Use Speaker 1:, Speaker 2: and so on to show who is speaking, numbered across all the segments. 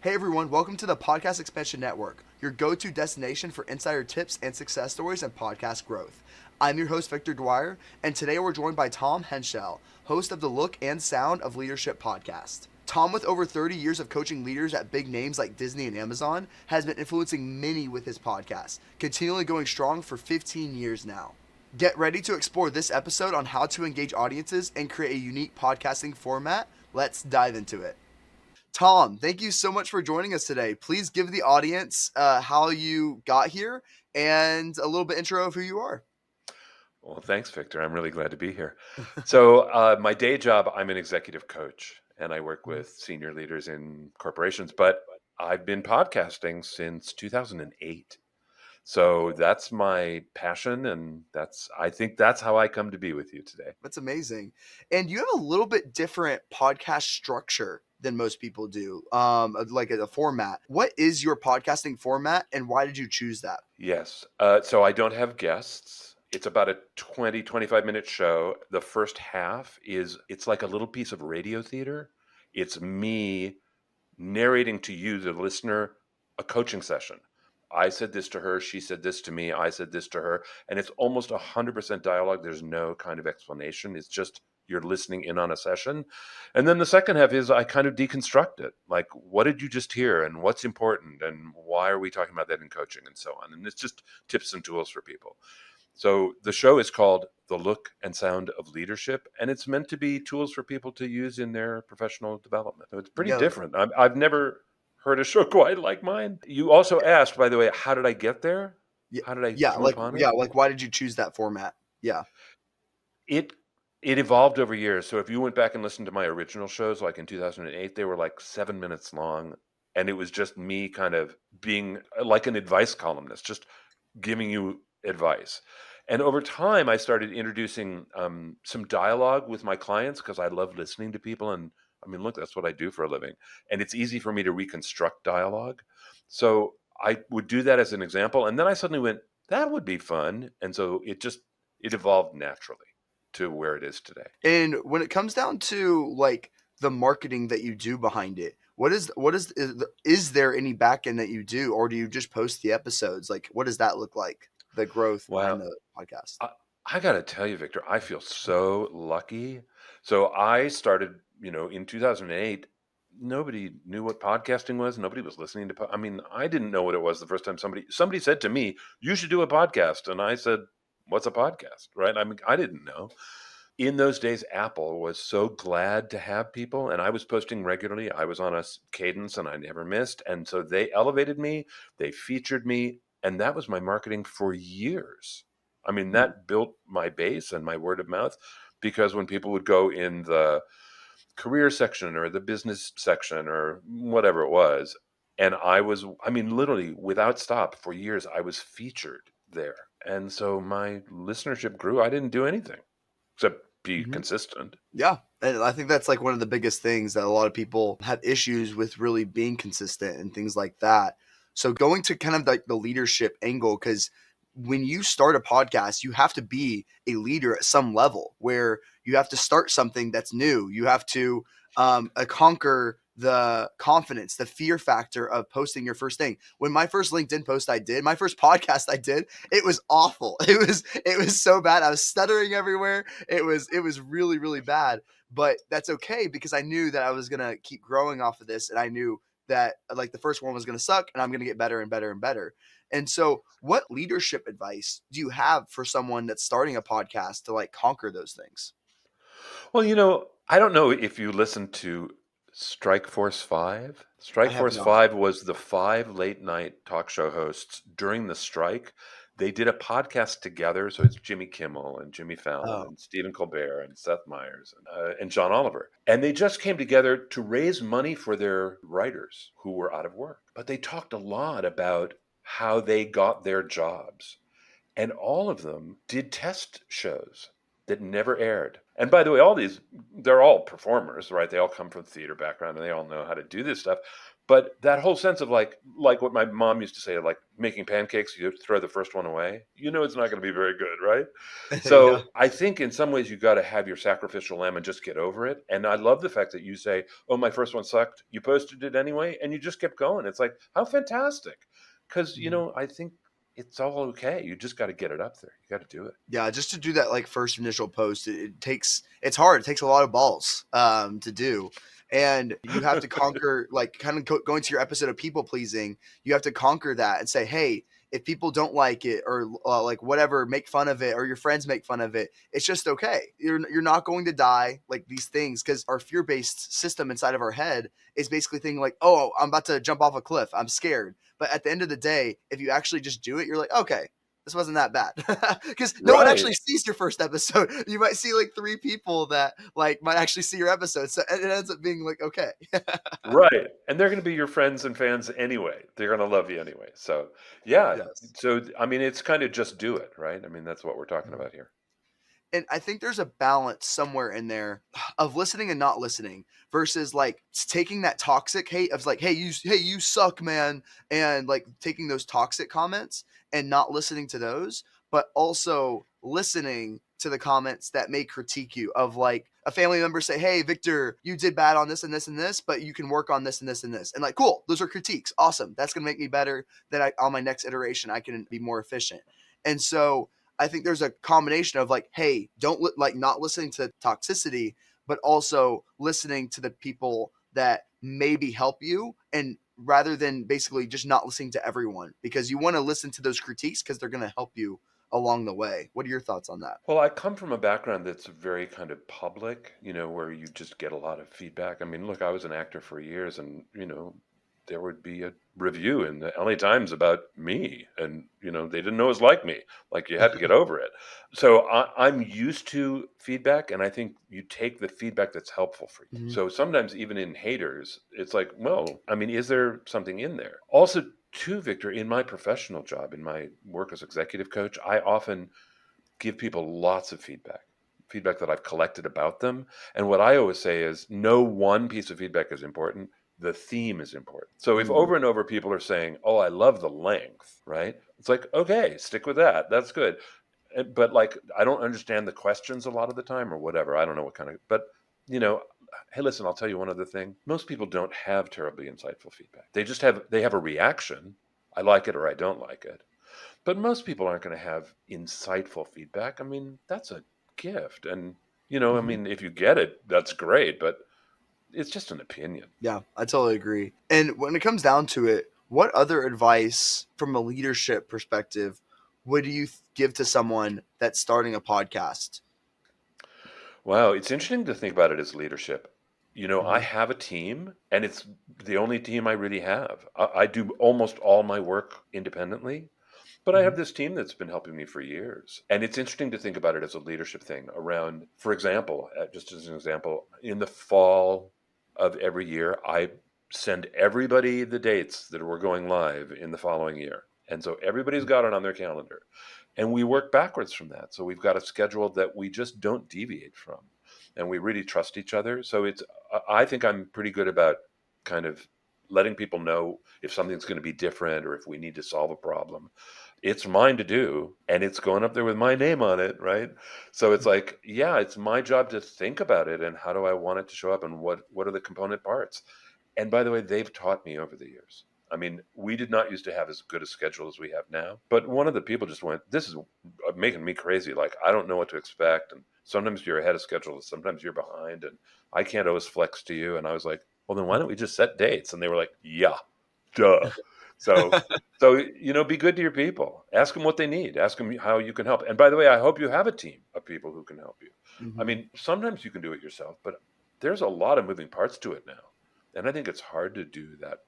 Speaker 1: Hey everyone, welcome to the Podcast Expansion Network, your go-to destination for insider tips and success stories and podcast growth. I'm your host, Victor Dwyer, and today we're joined by Tom Henschel, host of the Look and Sound of Leadership podcast. Tom, with over 30 years of coaching leaders at big names like Disney and Amazon, has been influencing many with his podcast, continually going strong for 15 years now. Get ready to explore this episode on how to engage audiences and create a unique podcasting format. Let's dive into it. Tom, thank you so much for joining us today. Please give the audience how you got here and a little bit intro of who you are.
Speaker 2: Well, thanks, Victor. I'm really glad to be here. So, my day job, I'm an executive coach and I work with senior leaders in corporations, but I've been podcasting since 2008. So that's my passion. And I think that's how I come to be with you today.
Speaker 1: That's amazing. And you have a little bit different podcast structure than most people do, like a format. What is your podcasting format and why did you choose that?
Speaker 2: Yes. So I don't have guests. It's about a 25-minute show. The first half it's like a little piece of radio theater. It's me narrating to you, the listener, a coaching session. I said this to her, she said this to me, I said this to her, and it's almost 100% dialogue. There's no kind of explanation. It's just you're listening in on a session. And then the second half is I kind of deconstruct it. Like, what did you just hear and what's important and why are we talking about that in coaching and so on? And it's just tips and tools for people. So the show is called The Look and Sound of Leadership, and it's meant to be tools for people to use in their professional development. So it's pretty
Speaker 1: Yeah,
Speaker 2: different. I've never heard a show quite like mine. You also asked, by the way, how did I get there?
Speaker 1: yeah,
Speaker 2: How did I
Speaker 1: yeah,
Speaker 2: come upon it?
Speaker 1: like why did you choose that format? Yeah.
Speaker 2: It it evolved over years. So if you went back and listened to my original shows, like in 2008, they were like 7 minutes long, and it was just me kind of being like an advice columnist, just giving you advice. And over time, I started introducing some dialogue with my clients because I love listening to people. And I mean, look, that's what I do for a living. And it's easy for me to reconstruct dialogue. So I would do that as an example. And then I suddenly went, that would be fun. And so it evolved naturally to where it is today.
Speaker 1: And when it comes down to like the marketing that you do behind it, is there any back end that you do, or do you just post the episodes? Like, what does that look like? The growth behind
Speaker 2: Wow.
Speaker 1: the podcast.
Speaker 2: I, I got to tell you, Victor, I feel so lucky. So I started, in 2008. Nobody knew what podcasting was. Nobody was listening to. I mean, I didn't know what it was the first time somebody said to me, "You should do a podcast," and I said, "What's a podcast?" Right? I mean, I didn't know. In those days, Apple was so glad to have people, and I was posting regularly. I was on a cadence, and I never missed. And so they elevated me. They featured me, and that was my marketing for years. I mean,
Speaker 1: Mhm.
Speaker 2: that built my base and my word of mouth because when people would go in the career section or the business section or whatever it was, and I mean, literally without stop for years, I was featured there. And so my listenership grew. I didn't do anything except be
Speaker 1: Mhm.
Speaker 2: consistent.
Speaker 1: Yeah, and I think that's like one of the biggest things that a lot of people have issues with really being consistent and things like that. So going to kind of like the leadership angle, because when you start a podcast, you have to be a leader at some level where you have to start something that's new. You have to conquer the confidence, the fear factor of posting your first thing. When my first LinkedIn post my first podcast I did, it was awful. It was so bad. I was stuttering everywhere. It was really, really bad, but that's okay because I knew that I was going to keep growing off of this. And I knew that like the first one was going to suck and I'm going to get better and better and better. And so what leadership advice do you have for someone that's starting a podcast to like conquer those things?
Speaker 2: Well, I don't know if you listened to Strike Force 5.
Speaker 1: I
Speaker 2: Strike
Speaker 1: have
Speaker 2: Force
Speaker 1: not.
Speaker 2: 5 was the 5 late night talk show hosts during the strike. They did a podcast together. So it's Jimmy Kimmel and Jimmy Fallon
Speaker 1: Oh,
Speaker 2: and Stephen Colbert and Seth Meyers and John Oliver. And they just came together to raise money for their writers who were out of work. But they talked a lot about how they got their jobs. And all of them did test shows that never aired. And by the way, they're all performers, right? They all come from theater background and they all know how to do this stuff. But that whole sense of like what my mom used to say, like making pancakes, you throw the first one away. You know it's not going to be very good, right?
Speaker 1: Yeah.
Speaker 2: So I think in some ways you got to have your sacrificial lamb and just get over it. And I love the fact that you say, "Oh, my first one sucked." You posted it anyway, and you just kept going. It's like, how fantastic! Because
Speaker 1: Mhm.
Speaker 2: I think it's all okay. You just got to get it up there. You got to do it.
Speaker 1: Yeah, just to do that like first initial post, it's hard. It takes a lot of balls to do. And you have to conquer like kind of going to your episode of people pleasing, you have to conquer that and say, "Hey, if people don't like it or like whatever, make fun of it or your friends make fun of it, it's just okay. You're not going to die like these things because our fear-based system inside of our head is basically thinking like, "Oh, I'm about to jump off a cliff. I'm scared." But at the end of the day, if you actually just do it, you're like, "Okay, this wasn't that bad." Because no one
Speaker 2: Right.
Speaker 1: actually sees your first episode. You might see like 3 people that like might actually see your episode, so it ends up being like okay.
Speaker 2: Right. And they're going to be your friends and fans anyway. They're going to love you anyway. So, yeah.
Speaker 1: Yes.
Speaker 2: So, I mean, it's kind of just do it, right? I mean, that's what we're talking
Speaker 1: Mhm.
Speaker 2: about here.
Speaker 1: And I think there's a balance somewhere in there of listening and not listening versus like taking that toxic hate of like, hey, you suck, man, and like taking those toxic comments and not listening to those, but also listening to the comments that may critique you of like a family member say, "Hey, Victor, you did bad on this and this and this, but you can work on this and this and this." And like, cool, those are critiques. Awesome. That's going to make me better that on my next iteration I can be more efficient. And so I think there's a combination of like, hey, don't like not listening to toxicity, but also listening to the people that maybe help you, and rather than basically just not listening to everyone because you want to listen to those critiques because they're going to help you along the way. What are your thoughts on that?
Speaker 2: Well, I come from a background that's very kind of public, where you just get a lot of feedback. I mean, look, I was an actor for years and, there would be a review in the LA Times about me and, they didn't know it was like me. Like you had to get over it. So I'm used to feedback and I think you take the feedback that's helpful for you.
Speaker 1: Mhm.
Speaker 2: So sometimes even in haters, it's like, well, I mean, is there something in there? Also, too, Victor, in my professional job, in my work as executive coach, I often give people lots of feedback that I've collected about them. And what I always say is no one piece of feedback is important. The theme is important. So if
Speaker 1: Mm.
Speaker 2: over and over people are saying, "Oh, I love the length," right? It's like, okay, stick with that. That's good. But like, I don't understand the questions a lot of the time or whatever. I don't know what kind of, but you know, hey, listen, I'll tell you one other thing. Most people don't have terribly insightful feedback. They have a reaction. I like it or I don't like it. But most people aren't going to have insightful feedback. I mean, that's a gift. And, I
Speaker 1: Mhm.
Speaker 2: mean, if you get it, that's great, but it's just an opinion.
Speaker 1: Yeah, I totally agree. And when it comes down to it, what other advice from a leadership perspective would you give to someone that's starting a podcast?
Speaker 2: Wow, it's interesting to think about it as leadership. I
Speaker 1: Mhm.
Speaker 2: have a team, and it's the only team I really have. I do almost all my work independently, but I have
Speaker 1: Mhm.
Speaker 2: this team that's been helping me for years. And it's interesting to think about it as a leadership thing around, for example, just as an example, in the fall of every year, I send everybody the dates that we're going live in the following year. And so everybody's got it on their calendar. And we work backwards from that. So we've got a schedule that we just don't deviate from. And we really trust each other. So I think I'm pretty good about kind of letting people know if something's going to be different or if we need to solve a problem. It's mine to do, and it's going up there with my name on it, right? So it's like, yeah, it's my job to think about it and how do I want it to show up and what are the component parts. And by the way, they've taught me over the years. I mean, we did not used to have as good a schedule as we have now. But one of the people just went, "This is making me crazy. Like, I don't know what to expect. And sometimes you're ahead of schedule, sometimes you're behind, and I can't always flex to you." And I was like, "Well, then why don't we just set dates?" And they were like, "Yeah, duh." So, be good to your people. Ask them what they need. Ask them how you can help. And by the way, I hope you have a team of people who can help you. I
Speaker 1: Mhm.
Speaker 2: mean, sometimes you can do it yourself, but there's a lot of moving parts to it now. And I think it's hard to do that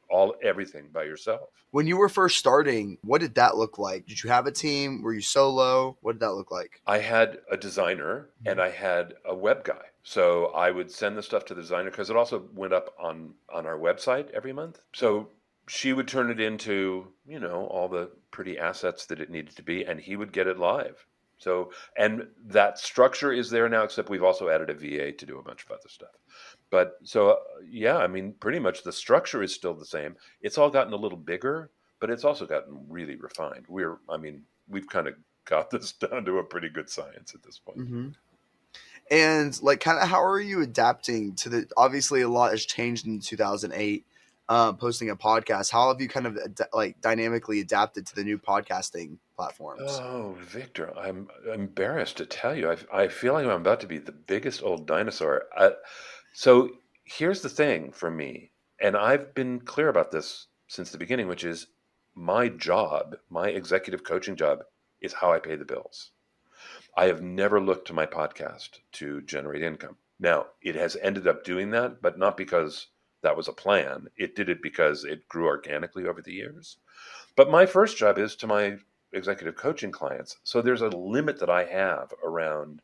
Speaker 2: everything by yourself.
Speaker 1: When you were first starting, what did that look like? Did you have a team? Were you solo? What did that look like?
Speaker 2: I had a designer and
Speaker 1: Mhm.
Speaker 2: I had a web guy. So I would send the stuff to the designer because it also went up on our website every month. So she would turn it into, all the pretty assets that it needed to be and he would get it live. So, and that structure is there now, except we've also added a VA to do a bunch of other stuff. But so, yeah, I mean, pretty much the structure is still the same. It's all gotten a little bigger, but it's also gotten really refined. I mean, we've kind of got this down to a pretty good science at this point.
Speaker 1: Mm-hmm. And like, kind of, how are you adapting to the? Obviously, a lot has changed in 2008. Posting a podcast. How have you kind of like dynamically adapted to the new podcasting platforms?
Speaker 2: Oh, Victor, I'm embarrassed to tell you. I feel like I'm about to be the biggest old dinosaur. So here's the thing for me, and I've been clear about this since the beginning, which is my job, my executive coaching job, is how I pay the bills. I have never looked to my podcast to generate income. Now, it has ended up doing that, but not because that was a plan. It did it because it grew organically over the years. But my first job is to my executive coaching clients. So there's a limit that I have around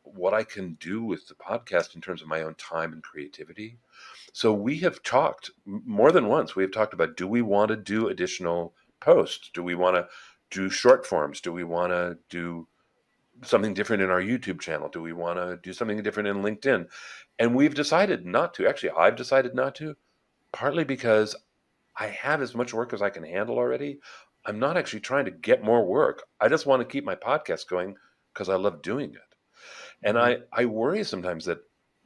Speaker 2: what I can do with the podcast in terms of my own time and creativity. So we have talked more than once. We have talked about, do we want to do additional posts? Do we want to do short forms? Do we want to do something different in our YouTube channel? Do we want to do something different in LinkedIn? And we've decided not to. Actually, I've decided not to, partly because I have as much work as I can handle already. I'm not actually trying to get more work. I just want to keep my podcast going because I love doing it. And
Speaker 1: Mm-hmm.
Speaker 2: I worry sometimes that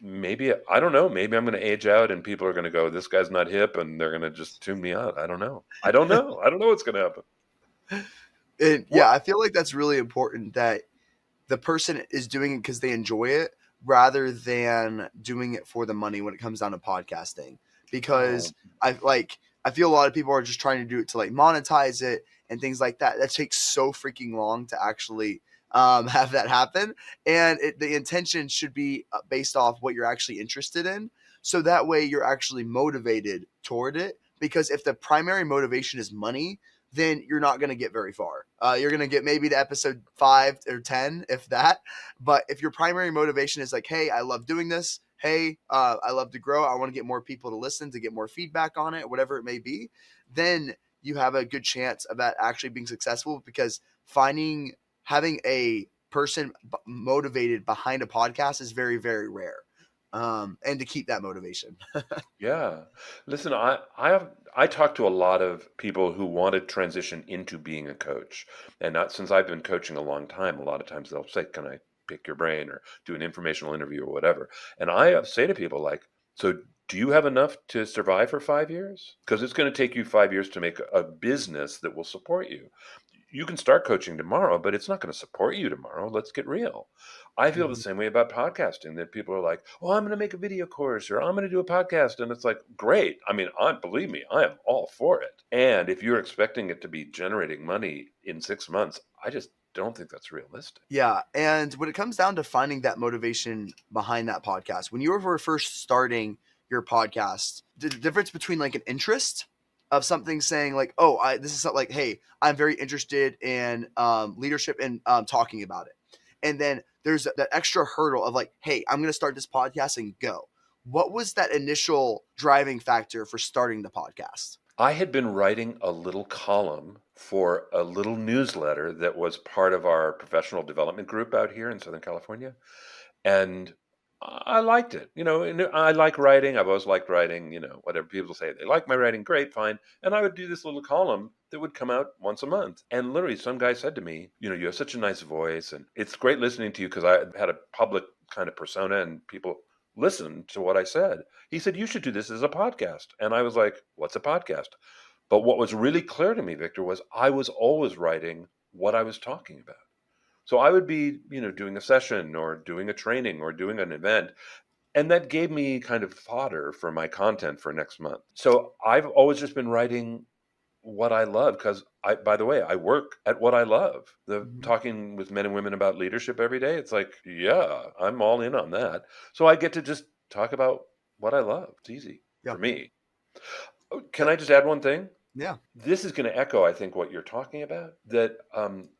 Speaker 2: maybe, I don't know, maybe I'm going to age out and people are going to go, this guy's not hip, and they're going to just tune me out. I don't know. I don't know. I don't know what's going to happen.
Speaker 1: And yeah,
Speaker 2: What?
Speaker 1: I feel like that's really important that the person is doing it because they enjoy it rather than doing it for the money when it comes down to podcasting.
Speaker 2: Oh,
Speaker 1: Because I feel a lot of people are just trying to do it to like monetize it and things like that. That takes so freaking long to actually have that happen. And the intention should be based off what you're actually interested in. So that way you're actually motivated toward it. Because if the primary motivation is money, then you're not going to get very far. You're going to get maybe to episode 5 or 10, if that. But if your primary motivation is like, hey, I love doing this. Hey, I love to grow. I want to get more people to listen, to get more feedback on it, whatever it may be. Then you have a good chance of that actually being successful, because having a person motivated behind a podcast is very, very rare. And to keep that motivation.
Speaker 2: yeah. Listen, I talk to a lot of people who want to transition into being a coach. And not since I've been coaching a long time, a lot of times they'll say, can I pick your brain or do an informational interview or whatever? And I say to people like, so do you have enough to survive for 5 years? Because it's going to take you 5 years to make a business that will support you. You can start coaching tomorrow, but it's not going to support you tomorrow. Let's get real. I feel the
Speaker 1: Mhm.
Speaker 2: same way about podcasting, that people are like, "Oh, I'm going to make a video course or I'm going to do a podcast." And it's like, great. I mean, believe me, I am all for it. And if you're expecting it to be generating money in 6 months, I just don't think that's realistic.
Speaker 1: Yeah, and when it comes down to finding that motivation behind that podcast, when you were first starting your podcast, the difference between like an interest of something, saying like, "Oh, this is something like, hey, I'm very interested in leadership and talking about it," and then there's that extra hurdle of like, "Hey, I'm going to start this podcast and go." What was that initial driving factor for starting the podcast?
Speaker 2: I had been writing a little column for a little newsletter that was part of our professional development group out here in Southern California. And I liked it, and I like writing. I've always liked writing, whatever people say. They like my writing, great, fine. And I would do this little column that would come out once a month. And literally some guy said to me, you have such a nice voice and it's great listening to you, because I had a public kind of persona and people listened to what I said. He said, you should do this as a podcast. And I was like, what's a podcast? But what was really clear to me, Victor, was I was always writing what I was talking about. So I would be, doing a session or doing a training or doing an event, and that gave me kind of fodder for my content for next month. So I've always just been writing what I love, because by the way, I work at what I love. The
Speaker 1: Mhm.
Speaker 2: talking with men and women about leadership every day. It's like, yeah, I'm all in on that. So I get to just talk about what I love. It's easy
Speaker 1: Yeah.
Speaker 2: for me. Oh,
Speaker 1: Uh,
Speaker 2: can I just add one thing?
Speaker 1: yeah.
Speaker 2: This is going to echo, I think, what you're talking about. That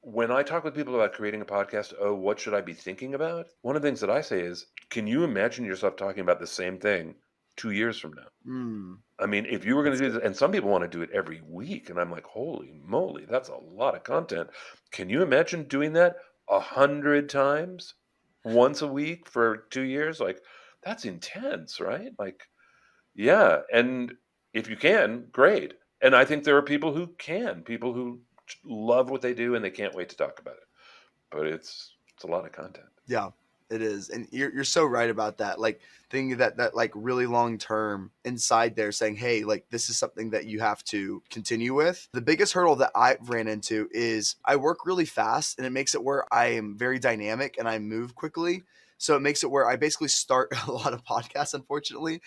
Speaker 2: when I talk with people about creating a podcast, oh, what should I be thinking about? One of the things that I say is, can you imagine yourself talking about the same thing 2 years from now?
Speaker 1: Mm,
Speaker 2: I mean, if you were going
Speaker 1: that's
Speaker 2: to do
Speaker 1: good.
Speaker 2: this, and some people want to do it every week, and I'm like, holy moly, that's a lot of content. Can you imagine doing that? 100 times once a week for 2 years, like, that's intense, right? Like, yeah, and if you can, great. And I think there are people who love what they do and they can't wait to talk about it. But it's a lot of content.
Speaker 1: Yeah, it is. And you're so right about that. Like thinking that like really long term inside there saying, hey, like this is something that you have to continue with. The biggest hurdle that I've ran into is I work really fast and it makes it where I am very dynamic and I move quickly. So it makes it where I basically start a lot of podcasts, unfortunately.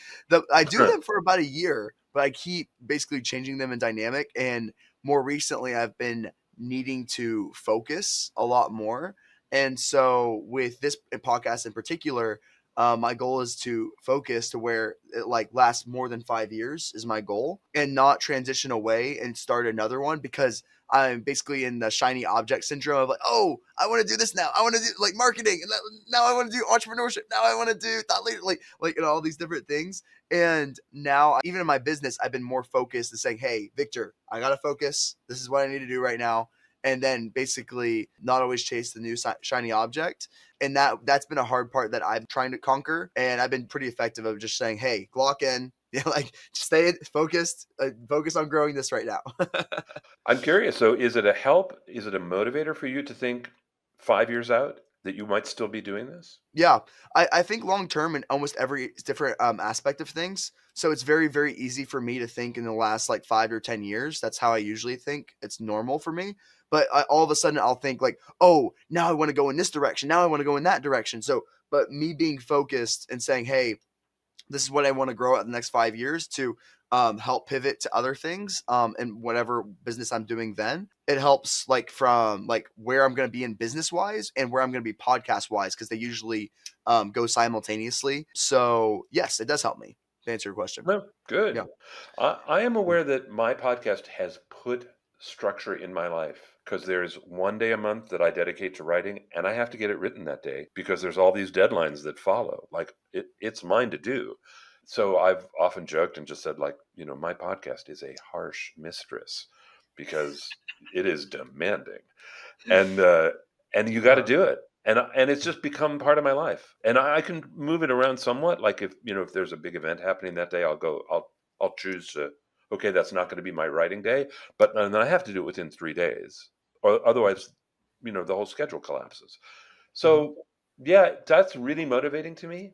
Speaker 1: I do them for about a year, but I keep basically changing them in dynamic. And more recently, I've been needing to focus a lot more. And so with this podcast in particular, my goal is to focus to where it like lasts more than 5 years is my goal, and not transition away and start another one because I'm basically in the shiny object syndrome of like, oh, I want to do this now. I want to do like marketing, and now I want to do entrepreneurship. Now I want to do thought leader, like all these different things. And now, even in my business, I've been more focused and saying, hey, Victor, I gotta focus. This is what I need to do right now, and then basically not always chase the new shiny object. And that's been a hard part that I'm trying to conquer. And I've been pretty effective of just saying, hey, Glock in, like stay focused, focus on growing this right now.
Speaker 2: I'm curious. So is it a help? Is it a motivator for you to think 5 years out that you might still be doing this?
Speaker 1: Yeah, I think long term in almost every different aspect of things. So it's very, very easy for me to think in the last like 5 or 10 years. That's how I usually think. It's normal for me. But all of a sudden, I'll think like, oh, now I want to go in this direction. Now I want to go in that direction. So, but me being focused and saying, hey, this is what I want to grow out the next 5 years to help pivot to other things and whatever business I'm doing then. It helps like from like where I'm going to be in business wise and where I'm going to be podcast wise because they usually go simultaneously. So yes, it does help me to answer your question.
Speaker 2: No,
Speaker 1: Yeah.
Speaker 2: good. I am aware that my podcast has put structure in my life because there's one day a month that I dedicate to writing, and I have to get it written that day because there's all these deadlines that follow. Like it's mine to do. So I've often joked and just said, like, my podcast is a harsh mistress because it is demanding, and and you got to do it. And it's just become part of my life, and I can move it around somewhat. Like if there's a big event happening that day, I'll choose to, okay, that's not going to be my writing day, but and then I have to do it within 3 days, or otherwise, the whole schedule collapses.
Speaker 1: Mhm.
Speaker 2: So yeah, that's really motivating to me.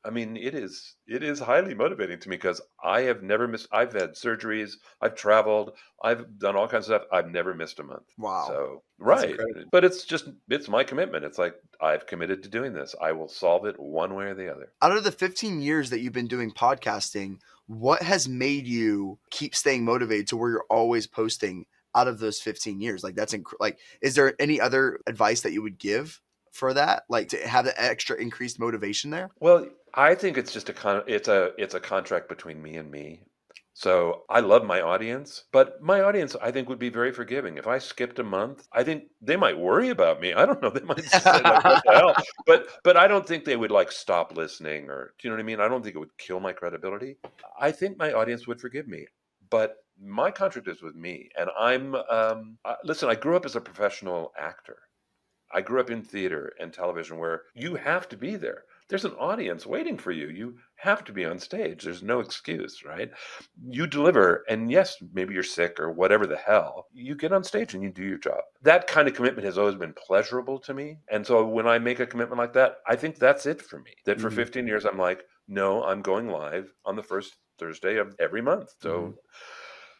Speaker 2: I mean, it is highly motivating to me because I have never missed. I've had surgeries, I've traveled, I've done all kinds of stuff. I've never missed a month.
Speaker 1: Wow.
Speaker 2: So,
Speaker 1: That's
Speaker 2: right.
Speaker 1: incredible.
Speaker 2: But it's my commitment. It's like I've committed to doing this. I will solve it one way or the other.
Speaker 1: Out of the 15 years that you've been doing podcasting, what has made you keep staying motivated to where you're always posting out of those 15 years? Like like, is there any other advice that you would give for that? Like to have the extra increased motivation there?
Speaker 2: Well, I think it's just it's a contract between me and me. So I love my audience, but my audience I think would be very forgiving. If I skipped a month, I think they might worry about me. I don't know. They might say like, "What the hell?" But I don't think they would like stop listening, or do you know what I mean? I don't think it would kill my credibility. I think my audience would forgive me, but my contract is with me, and listen. I grew up as a professional actor. I grew up in theater and television where you have to be there. There's an audience waiting for you. You have to be on stage. There's no excuse, right? You deliver, and yes, maybe you're sick or whatever the hell. You get on stage and you do your job. That kind of commitment has always been pleasurable to me. And so when I make a commitment like that, I think that's it for me. That for
Speaker 1: Mhm,
Speaker 2: 15 years, I'm like, no, I'm going live on the first Thursday of every month.
Speaker 1: mhm,
Speaker 2: So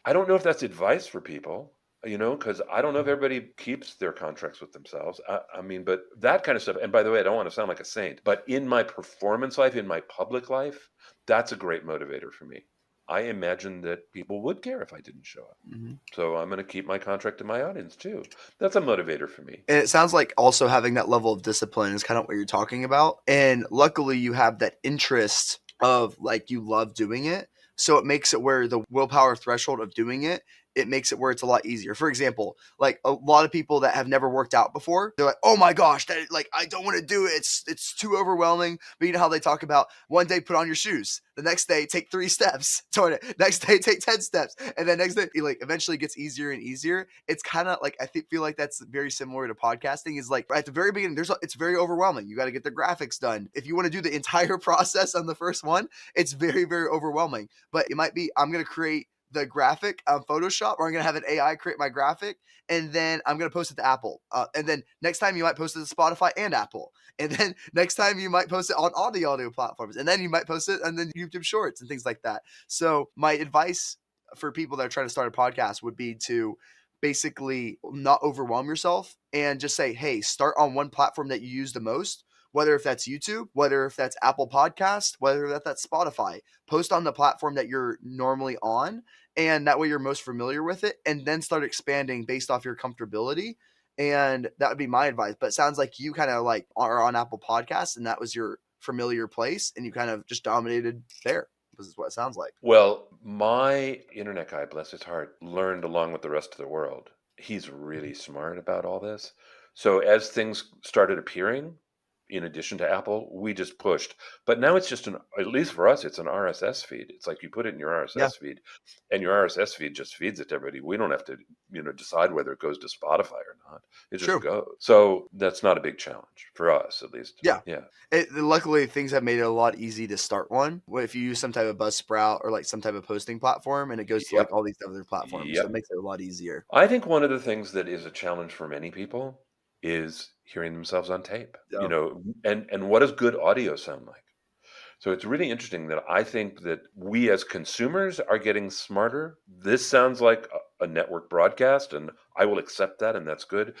Speaker 2: I don't know if that's advice for people, because I don't know if
Speaker 1: mhm,
Speaker 2: everybody keeps their contracts with themselves. I mean, but that kind of stuff. And by the way, I don't want to sound like a saint, but in my performance life, in my public life, that's a great motivator for me. I imagine that people would care if I didn't show up.
Speaker 1: mhm.
Speaker 2: So I'm going to keep my contract to my audience too. That's a motivator for me.
Speaker 1: And it sounds like also having that level of discipline is kind of what you're talking about. And luckily, you have that interest of like you love doing it. So it makes it where the willpower threshold of doing it it makes it where it's a lot easier. For example, like a lot of people that have never worked out before, they're like, oh my gosh, that like I don't want to do it. It's too overwhelming. But you know how they talk about one day put on your shoes, the next day take 3 steps toward it, next day take 10 steps, and then next day it like eventually gets easier and easier. It's kind of like feel like that's very similar to podcasting. Is like at the very beginning, it's very overwhelming. You got to get the graphics done. If you want to do the entire process on the first one, it's very, very overwhelming. But it might be I'm gonna create the graphic on Photoshop, or I'm gonna have an AI create my graphic, and then I'm gonna post it to Apple. And then next time you might post it to Spotify and Apple, and then next time you might post it on all the audio platforms, and then you might post it and then YouTube Shorts and things like that. So my advice for people that are trying to start a podcast would be to basically not overwhelm yourself and just say, hey, start on one platform that you use the most, whether if that's YouTube, whether if that's Apple Podcast, whether that's Spotify. Post on the platform that you're normally on, and that way you're most familiar with it, and then start expanding based off your comfortability. And that would be my advice. But it sounds like you kind of like are on Apple Podcasts, and that was your familiar place, and you kind of just dominated there. This is what it sounds like.
Speaker 2: Well, my internet guy, bless his heart, learned along with the rest of the world. He's really smart about all this. So as things started appearing, in addition to Apple, we just pushed. But now it's just at least for us, it's an RSS feed. It's like you put it in your
Speaker 1: Yeah,
Speaker 2: RSS feed, and your RSS feed just feeds it to everybody. We don't have to, decide whether it goes to Spotify or not. It just
Speaker 1: true.
Speaker 2: goes. So that's not a big challenge for us, at least.
Speaker 1: Yeah.
Speaker 2: Yeah.
Speaker 1: Luckily, things have made it a lot easy to start one. If you use some type of Buzzsprout or like some type of posting platform, and it goes to like
Speaker 2: Yep.
Speaker 1: all these other platforms, so it
Speaker 2: Yep.
Speaker 1: makes it a lot easier.
Speaker 2: I think one of the things that is a challenge for many people is hearing themselves on tape,
Speaker 1: Yeah.
Speaker 2: and what does good audio sound like? So it's really interesting that I think that we as consumers are getting smarter. This sounds like a network broadcast, and I will accept that, and that's good.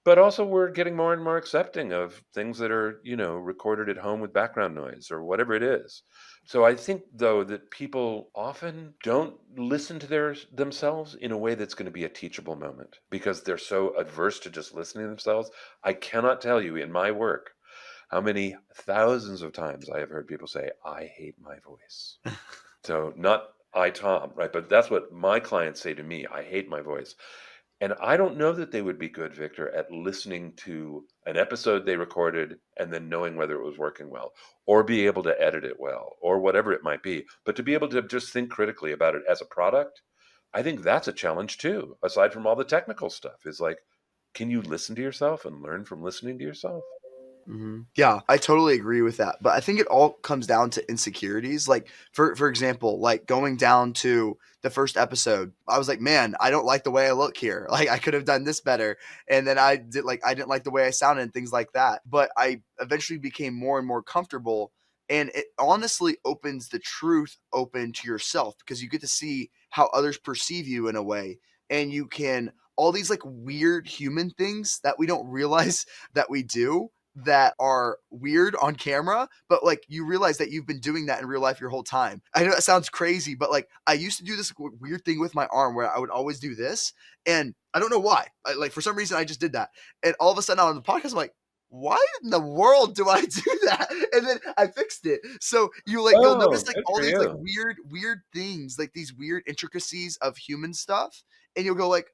Speaker 2: But also, we're getting more and more accepting of things that are, recorded at home with background noise or whatever it is. So I think, though, that people often don't listen to themselves in a way that's going to be a teachable moment because they're so adverse to just listening to themselves. I cannot tell you in my work how many thousands of times I have heard people say, I hate my voice. So not I, Tom, right? But that's what my clients say to me. I hate my voice. And I don't know that they would be good, Victor, at listening to an episode they recorded and then knowing whether it was working well, or be able to edit it well, or whatever it might be. But to be able to just think critically about it as a product, I think that's a challenge too, aside from all the technical stuff. Is like, can you listen to yourself and learn from listening to yourself?
Speaker 1: Yeah, I totally agree with that. But I think it all comes down to insecurities. Like for example, like going down to the first episode, I was like, man, I don't like the way I look here. Like I could have done this better. And then I didn't like the way I sounded and things like that. But I eventually became more and more comfortable. And it honestly opens the truth open to yourself because you get to see how others perceive you in a way. And you can all these like weird human things that we don't realize that we do that are weird on camera, but like you realize that you've been doing that in real life your whole time. I know that sounds crazy, but like I used to do this weird thing with my arm where I would always do this, and I don't know why. Like for some reason, I just did that, and all of a sudden on the podcast, I'm like, why in the world do I do that? And then I fixed it. So you'll
Speaker 2: Oh,
Speaker 1: notice like
Speaker 2: good
Speaker 1: all
Speaker 2: for
Speaker 1: these like
Speaker 2: you.
Speaker 1: weird things, like these weird intricacies of human stuff, and you'll go like,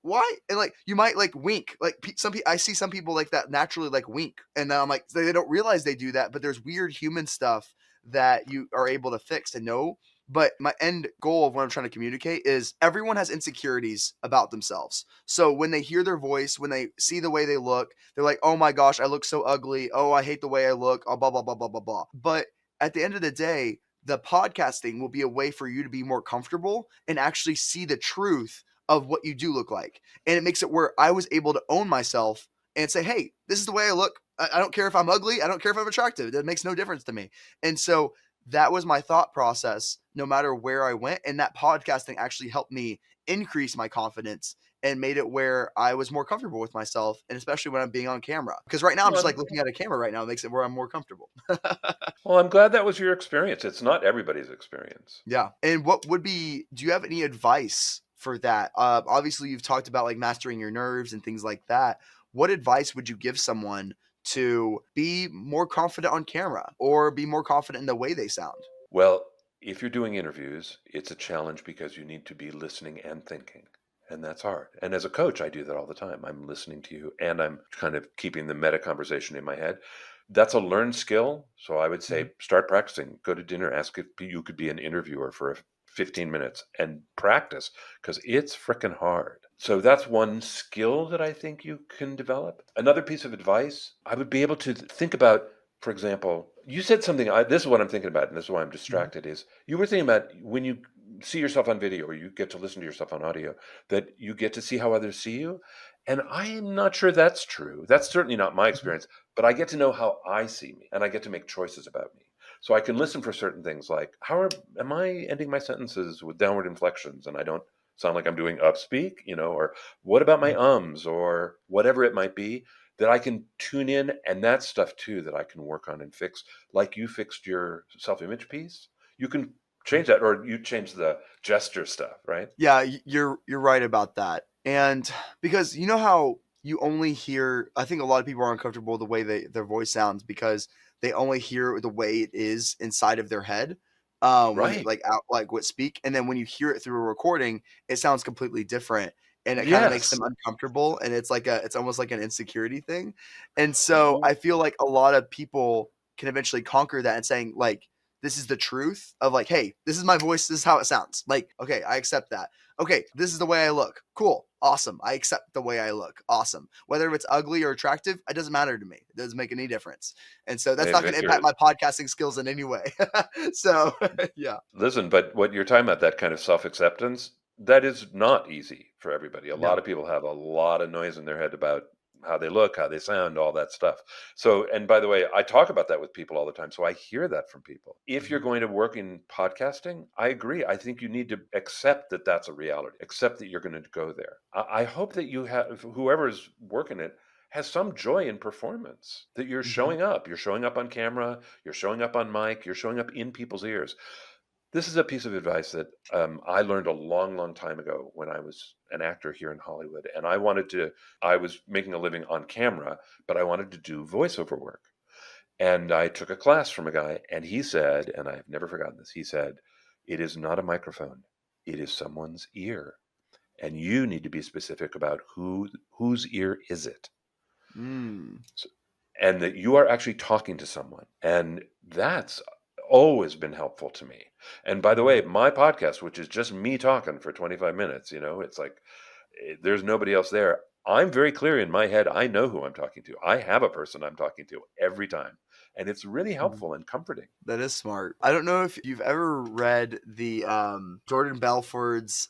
Speaker 1: why? And like you might like wink, like some people. I see some people like that naturally like wink, and then I'm like they don't realize they do that, but there's weird human stuff that you are able to fix and know. But my end goal of what I'm trying to communicate is everyone has insecurities about themselves. So when they hear their voice, when they see the way they look, they're like, oh my gosh, I look so ugly. Oh, I hate the way I look. Oh, blah, blah, blah, blah, blah, blah. But at the end of the day, the podcasting will be a way for you to be more comfortable and actually see the truth of what you do look like. And it makes it where I was able to own myself and say, hey, this is the way I look. I don't care if I'm ugly. I don't care if I'm attractive. That makes no difference to me. And so that was my thought process no matter where I went. And that podcasting actually helped me increase my confidence and made it where I was more comfortable with myself. And especially when I'm being on camera. Because right now I'm just
Speaker 2: Well,
Speaker 1: like looking at a camera right now. It makes it where I'm more comfortable.
Speaker 2: well, I'm glad that was your experience. It's not everybody's experience.
Speaker 1: Yeah. And do you have any advice for that? Obviously, you've talked about like mastering your nerves and things like that. What advice would you give someone to be more confident on camera or be more confident in the way they sound?
Speaker 2: Well, if you're doing interviews, it's a challenge because you need to be listening and thinking. And that's hard. And as a coach, I do that all the time. I'm listening to you and I'm kind of keeping the meta conversation in my head. That's a learned skill. So I would
Speaker 1: Mhm.
Speaker 2: say start practicing. Go to dinner, ask if you could be an interviewer for 15 minutes and practice because it's freaking hard. So that's one skill that I think you can develop. Another piece of advice, I would be able to think about, for example, you said something, this is what I'm thinking about, and this is why I'm
Speaker 1: Mhm.
Speaker 2: distracted, is you were thinking about when you see yourself on video or you get to listen to yourself on audio, that you get to see how others see you. And I am not sure that's true. That's certainly not my
Speaker 1: Mhm.
Speaker 2: experience, but I get to know how I see me and I get to make choices about me. So I can listen for certain things like am I ending my sentences with downward inflections and I don't sound like I'm doing upspeak, or what about my
Speaker 1: Mhm.
Speaker 2: ums or whatever it might be that I can tune in, and that's stuff too that I can work on and fix. Like you fixed your self-image piece. You can change that, or you change the gesture stuff, right?
Speaker 1: Yeah, you're right about that. And because you know how you only hear, I think a lot of people are uncomfortable the way their voice sounds because they only hear the way it is inside of their head when it
Speaker 2: Right.
Speaker 1: like out like what speak, and then when you hear it through a recording, it sounds completely different, and it kind of makes
Speaker 2: Yes.
Speaker 1: them uncomfortable, and it's almost like an insecurity thing. And so I feel like a lot of people can eventually conquer that and saying like, this is the truth of like, hey, this is my voice, this is how it sounds. Like, okay, I accept that. Okay, this is the way I look. Cool. Awesome. I accept the way I look. Awesome. Whether it's ugly or attractive, it doesn't matter to me. It doesn't make any difference. And so that's
Speaker 2: Hey,
Speaker 1: not going to impact
Speaker 2: Victor,
Speaker 1: my podcasting skills in any way. So, yeah.
Speaker 2: listen, but what you're talking about, that kind of self-acceptance, that is not easy for everybody. A lot
Speaker 1: No.
Speaker 2: of people have a lot of noise in their head about how they look, how they sound, all that stuff. So, and by the way, I talk about that with people all the time. So I hear that from people. If you're
Speaker 1: Mhm.
Speaker 2: going to work in podcasting, I agree. I think you need to accept that that's a reality, accept that you're going to go there. I hope that you have, whoever's working it, has some joy in performance, that
Speaker 1: Mhm.
Speaker 2: you're showing up on camera, you're showing up on mic, you're showing up in people's ears. This is a piece of advice that I learned a long, long time ago when I was an actor here in Hollywood. And I was making a living on camera, but I wanted to do voiceover work. And I took a class from a guy, and he said, and I've never forgotten this, he said, it is not a microphone, it is someone's ear. And you need to be specific about whose ear is it.
Speaker 1: Mm.
Speaker 2: So, and that you are actually talking to someone. And that's always been helpful to me. And by the way,
Speaker 1: Mhm.
Speaker 2: my podcast, which is just me talking for 25 minutes, it's like there's nobody else there. I'm very clear in my head. I know who I'm talking to. I have a person I'm talking to every time. And it's really
Speaker 1: Mhm.
Speaker 2: helpful and comforting.
Speaker 1: That is smart. I don't know if you've ever read the Jordan Belford's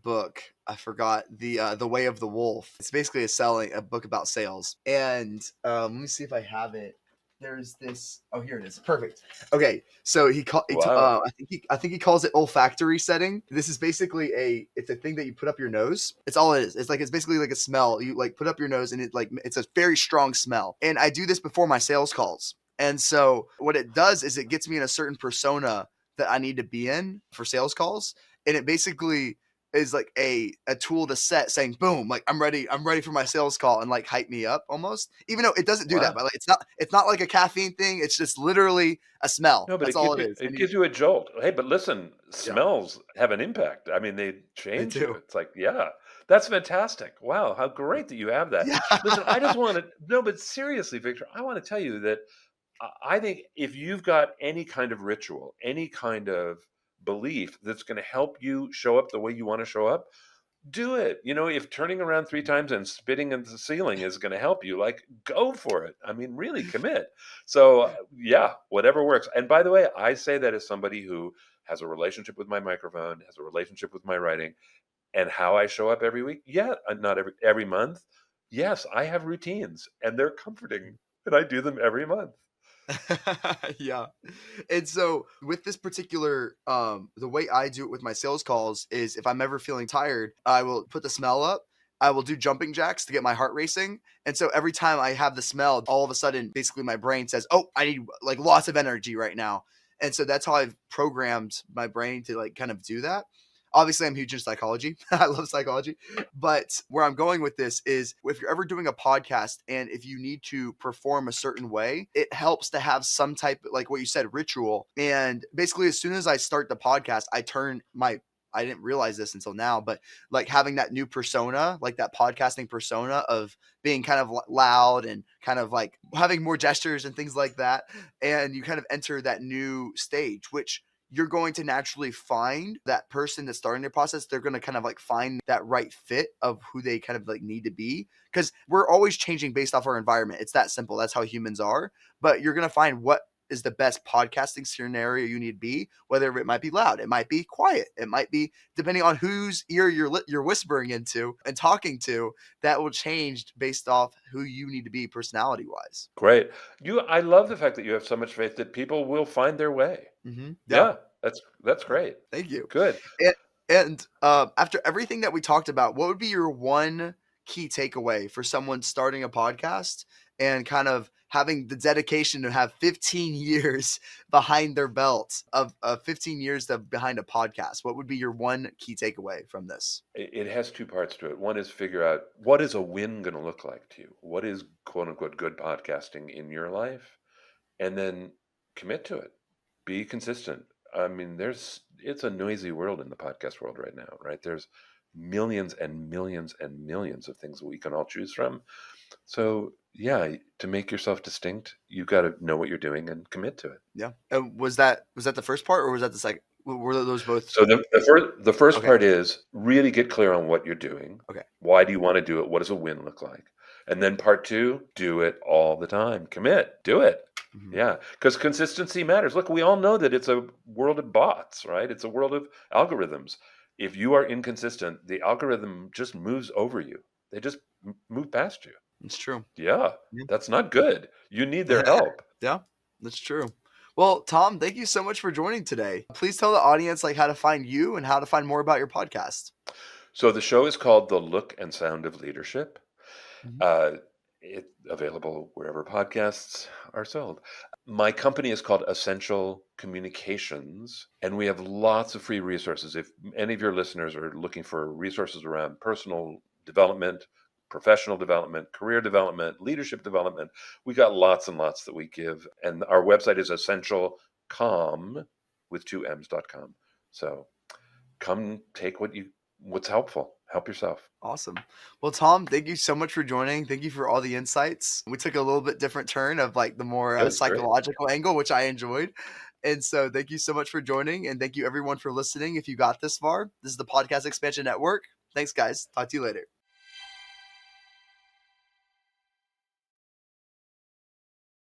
Speaker 1: book. I forgot the Way of the Wolf. It's basically a book about sales. And let me see if I have it. There's this. Oh, here it is. Perfect. Okay, so
Speaker 2: Wow.
Speaker 1: I think he calls it olfactory setting. This is basically it's a thing that you put up your nose. It's all it is. It's basically like a smell. You like put up your nose and it's a very strong smell. And I do this before my sales calls. And so what it does is it gets me in a certain persona that I need to be in for sales calls. And it basically is like a tool to set saying, boom, like I'm ready for my sales call and like hype me up almost. Even though it doesn't do that,
Speaker 2: Wow.
Speaker 1: but like it's not like a caffeine thing. It's just literally a smell.
Speaker 2: No, but
Speaker 1: That's
Speaker 2: it
Speaker 1: all
Speaker 2: gives
Speaker 1: it
Speaker 2: you
Speaker 1: is.
Speaker 2: it gives you a jolt. Hey, but listen,
Speaker 1: Yeah,
Speaker 2: smells have an impact. I mean, they
Speaker 1: they
Speaker 2: change you.
Speaker 1: do.
Speaker 2: It's like, yeah, that's fantastic. Wow, how great that you have that.
Speaker 1: Yeah.
Speaker 2: Listen, I just want to no, but seriously, Victor, I want to tell you that I think if you've got any kind of ritual, any kind of belief that's going to help you show up the way you want to show up, do it. If turning around 3 times and spitting at the ceiling is gonna help you, like, go for it. I mean, really commit. So, yeah, whatever works. And by the way, I say that as somebody who has a relationship with my microphone, has a relationship with my writing, and how I show up every week. Yeah, not every month. Yes, I have routines, and they're comforting, and I do them every month.
Speaker 1: Yeah. And so with this particular the way I do it with my sales calls is if I'm ever feeling tired, I will put the smell up. I will do jumping jacks to get my heart racing. And so every time I have the smell, all of a sudden basically my brain says, "Oh, I need like lots of energy right now." And so that's how I've programmed my brain to like kind of do that. Obviously, I'm huge in psychology. I love psychology. But where I'm going with this is if you're ever doing a podcast and if you need to perform a certain way, it helps to have some type, like what you said, ritual. And basically, as soon as I start the podcast, I didn't realize this until now, but like having that new persona, like that podcasting persona of being kind of loud and kind of like having more gestures and things like that. And you kind of enter that new stage, which you're going to naturally find that person that's starting their process. They're going to kind of like find that right fit of who they kind of like need to be. Cause we're always changing based off our environment. It's that simple. That's how humans are. But you're going to find what is the best podcasting scenario you need to be, whether it might be loud, it might be quiet, it might be depending on whose ear you're whispering into and talking to, that will change based off who you need to be personality wise.
Speaker 2: Great. I love the fact that you have so much faith that people will find their way.
Speaker 1: Yeah.
Speaker 2: Yeah, that's great.
Speaker 1: Thank you.
Speaker 2: Good.
Speaker 1: And after everything that we talked about, what would be your one key takeaway for someone starting a podcast and kind of having the dedication to have 15 years behind their belt of 15 years behind a podcast? What would be your one key takeaway from this?
Speaker 2: It has two parts to it. One is figure out, what is a win going to look like to you? What is quote unquote good podcasting in your life? And then commit to it. Be consistent. I mean, it's a noisy world in the podcast world right now, right? There's millions and millions and millions of things that we can all choose from. So yeah, to make yourself distinct, you've got to know what you're doing and commit to it.
Speaker 1: Yeah. And was that the first part, or was that the second? Were those both?
Speaker 2: So the first
Speaker 1: Okay.
Speaker 2: part is really get clear on what you're doing.
Speaker 1: Okay.
Speaker 2: Why do you want to do it? What does a win look like? And then part two, do it all the time. Commit. Do it.
Speaker 1: Mhm.
Speaker 2: Yeah, because consistency matters. Look, we all know that it's a world of bots, right? It's a world of algorithms. If you are inconsistent, the algorithm just moves over you. They just move past you.
Speaker 1: It's true.
Speaker 2: Yeah,
Speaker 1: Yeah.
Speaker 2: that's not good. You need their help.
Speaker 1: Yeah, that's true. Well, Tom, thank you so much for joining today. Please tell the audience like how to find you and how to find more about your podcast.
Speaker 2: So the show is called The Look and Sound of Leadership. It's available wherever podcasts are sold. My company is called Essential Communications, and we have lots of free resources. If any of your listeners are looking for resources around personal development, professional development, career development, leadership development, we got lots and lots that we give. And our website is essentialcom with 2Ms.com. So come take what's helpful. Help yourself.
Speaker 1: Awesome. Well, Tom, thank you so much for joining. Thank you for all the insights. We took a little bit different turn of like the more
Speaker 2: That's great.
Speaker 1: psychological angle, which I enjoyed. And so thank you so much for joining. And thank you everyone for listening. If you got this far, this is the Podcast Expansion Network. Thanks, guys. Talk to you later.